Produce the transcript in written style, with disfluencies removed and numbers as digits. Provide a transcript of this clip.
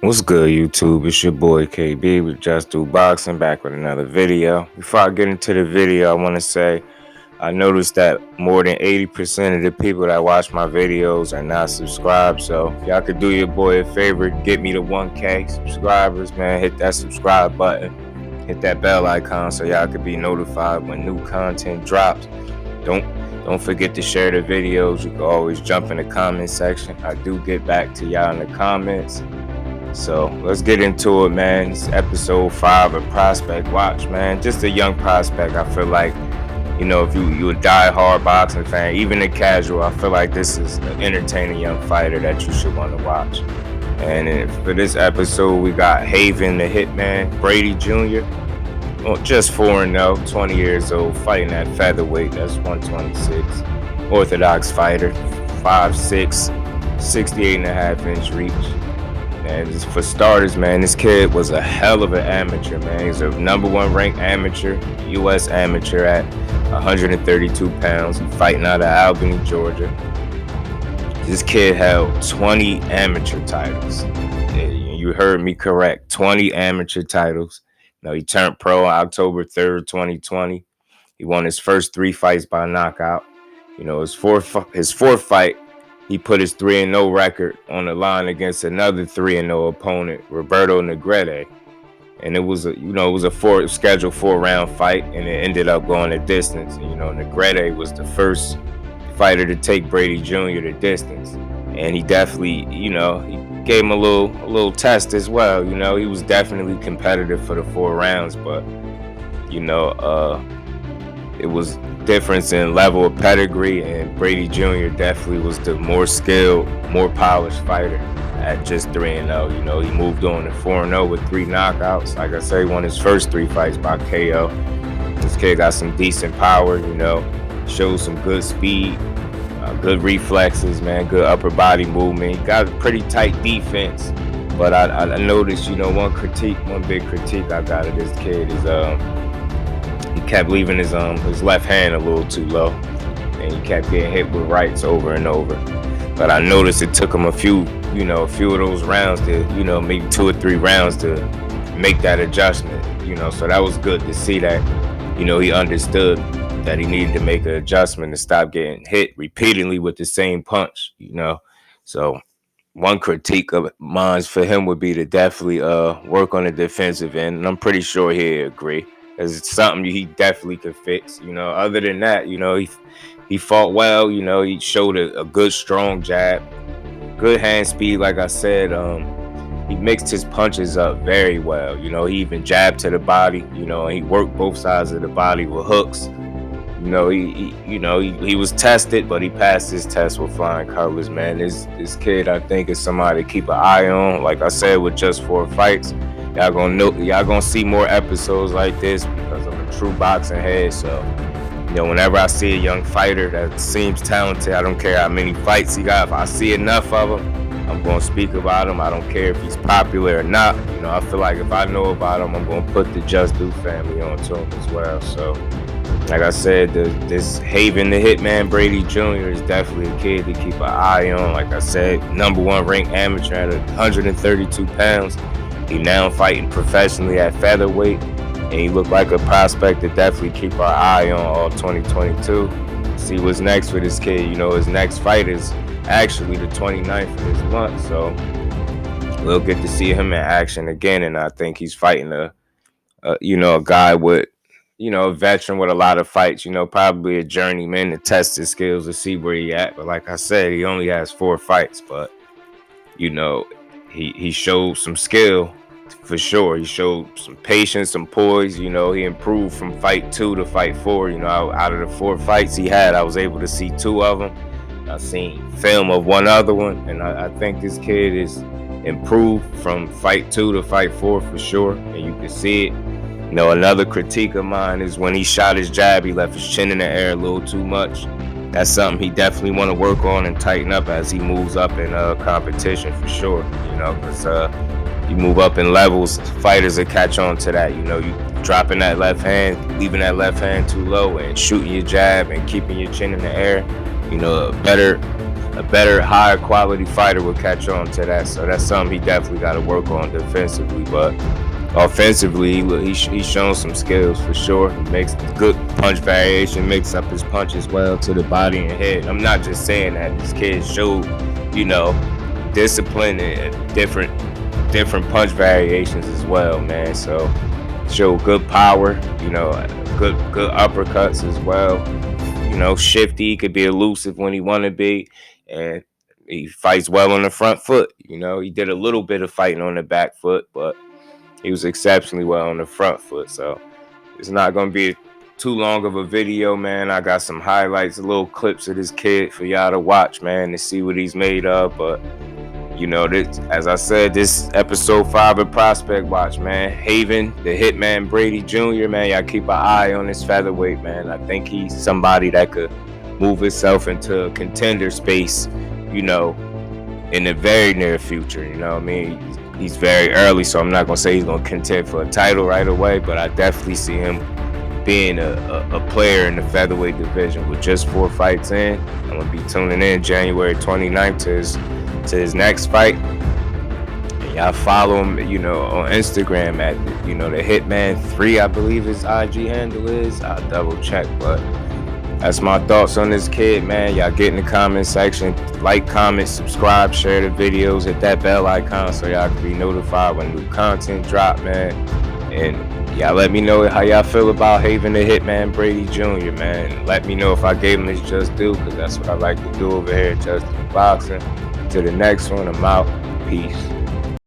What's good, YouTube? It's your boy KB with Just Do Boxing, back with another video. Before I get into the video, I want to say I noticed that more than 80% of the people that watch my videos are not subscribed. So if y'all could do your boy a favor, get me to 1K subscribers, man. Hit that subscribe button, hit that bell icon so y'all could be notified when new content drops. Don't forget to share the videos. You can always jump in the comment section. I do get back to y'all in the comments. So let's get into it, man. It's episode 5 of Prospect Watch, man. Just a young prospect. I feel like, if you a die-hard boxing fan, even a casual, I feel like this is an entertaining young fighter that you should want to watch. And for this episode, we got Haven the Hitman, Brady Jr. Just 4-0, 20 years old, fighting at featherweight. That's 126. Orthodox fighter, 5'6", 68.5-inch reach. And for starters, man, this kid was a hell of an amateur, man. He's a #1 ranked amateur, U.S. amateur at 132 pounds, fighting out of Albany, Georgia. This kid held 20 amateur titles. You heard me correct, 20 amateur titles. He turned pro on October 3rd, 2020. He won his first 3 fights by knockout. His fourth fight, he put his 3-0 record on the line against another 3-0 opponent, Roberto Negrete. And it was a scheduled 4-round fight, and it ended up going the distance. And, Negrete was the first fighter to take Brady Jr. the distance. And he definitely, he gave him a little test as well. He was definitely competitive for the 4 rounds, but, it was difference in level of pedigree, and Brady Jr. definitely was the more skilled, more polished fighter at just 3-0. He moved on to 4-0 with 3 knockouts. Like I say, won his first 3 fights by KO. This kid got some decent power, showed some good speed, good reflexes, man, good upper body movement. He got a pretty tight defense, but I noticed, one big critique I got of this kid is he kept leaving his left hand a little too low, and he kept getting hit with rights over and over. But I noticed it took him a few of those rounds to, maybe 2 or 3 rounds to make that adjustment. So that was good to see that, he understood that he needed to make an adjustment to stop getting hit repeatedly with the same punch. So one critique of mine for him would be to definitely work on the defensive end, and I'm pretty sure he'll agree. It's something he definitely could fix. Other than that, he fought well. He showed a good, strong jab, good hand speed. Like I said, he mixed his punches up very well. He even jabbed to the body. And he worked both sides of the body with hooks. He was tested, but he passed his test with flying colors, man. This kid, I think, is somebody to keep an eye on. Like I said, with just 4 fights. Y'all gonna see more episodes like this because I'm a true boxing head. So, whenever I see a young fighter that seems talented, I don't care how many fights he got. If I see enough of him, I'm gonna speak about him. I don't care if he's popular or not. I feel like if I know about him, I'm gonna put the Just Do family onto him as well. So, like I said, this Haven the Hitman Brady Jr. is definitely a kid to keep an eye on. Like I said, #1 ranked amateur at 132 pounds. He now fighting professionally at featherweight, and he looked like a prospect to definitely keep our eye on all 2022. See what's next for this kid. His next fight is actually the 29th of this month, so we'll get to see him in action again. And I think he's fighting a guy with, a veteran with a lot of fights. Probably a journeyman to test his skills to see where he at. But like I said, he only has 4 fights, but he showed some skill for sure. He showed some patience, some poise. He improved from fight 2 to fight 4. Out of the 4 fights he had, I was able to see 2 of them. I seen film of 1 other one, and I think this kid is improved from fight 2 to fight 4 for sure, and you can see it. Another critique of mine is when he shot his jab, he left his chin in the air a little too much. That's something he definitely want to work on and tighten up as he moves up in competition for sure. Because you move up in levels, fighters will catch on to that. You dropping that left hand, leaving that left hand too low, and shooting your jab and keeping your chin in the air. A better a better, higher quality fighter will catch on to that. So that's something he definitely got to work on defensively. But offensively, he's shown some skills for sure. He makes good punch variation, mix up his punches well to the body and head. I'm not just saying that. This kid showed, discipline and different punch variations as well, man. So showed good power, good uppercuts as well. Shifty, he could be elusive when he want to be, and he fights well on the front foot. He did a little bit of fighting on the back foot, but he was exceptionally well on the front foot. So it's not going to be too long of a video, man. I got some highlights, little clips of this kid for y'all to watch, man, to see what he's made of. But this, as I said, this episode 5 of Prospect Watch, man. Haven, the Hitman Brady Jr., man, y'all keep an eye on this featherweight, man. I think he's somebody that could move himself into a contender space, in the very near future. He's very early, so I'm not going to say he's going to contend for a title right away, but I definitely see him being a player in the featherweight division with just 4 fights in. I'm going to be tuning in January 29th to his next fight. And y'all follow him, on Instagram at, the Hitman3, I believe his IG handle is. I'll double check, but that's my thoughts on this kid, man. Y'all get in the comment section, like, comment, subscribe, share the videos, hit that bell icon so y'all can be notified when new content drop, man. And y'all let me know how y'all feel about Haven the Hitman Brady Jr., man. Let me know if I gave him his just due, because that's what I like to do over here at Just Do Boxing. To the next one, I'm out. Peace.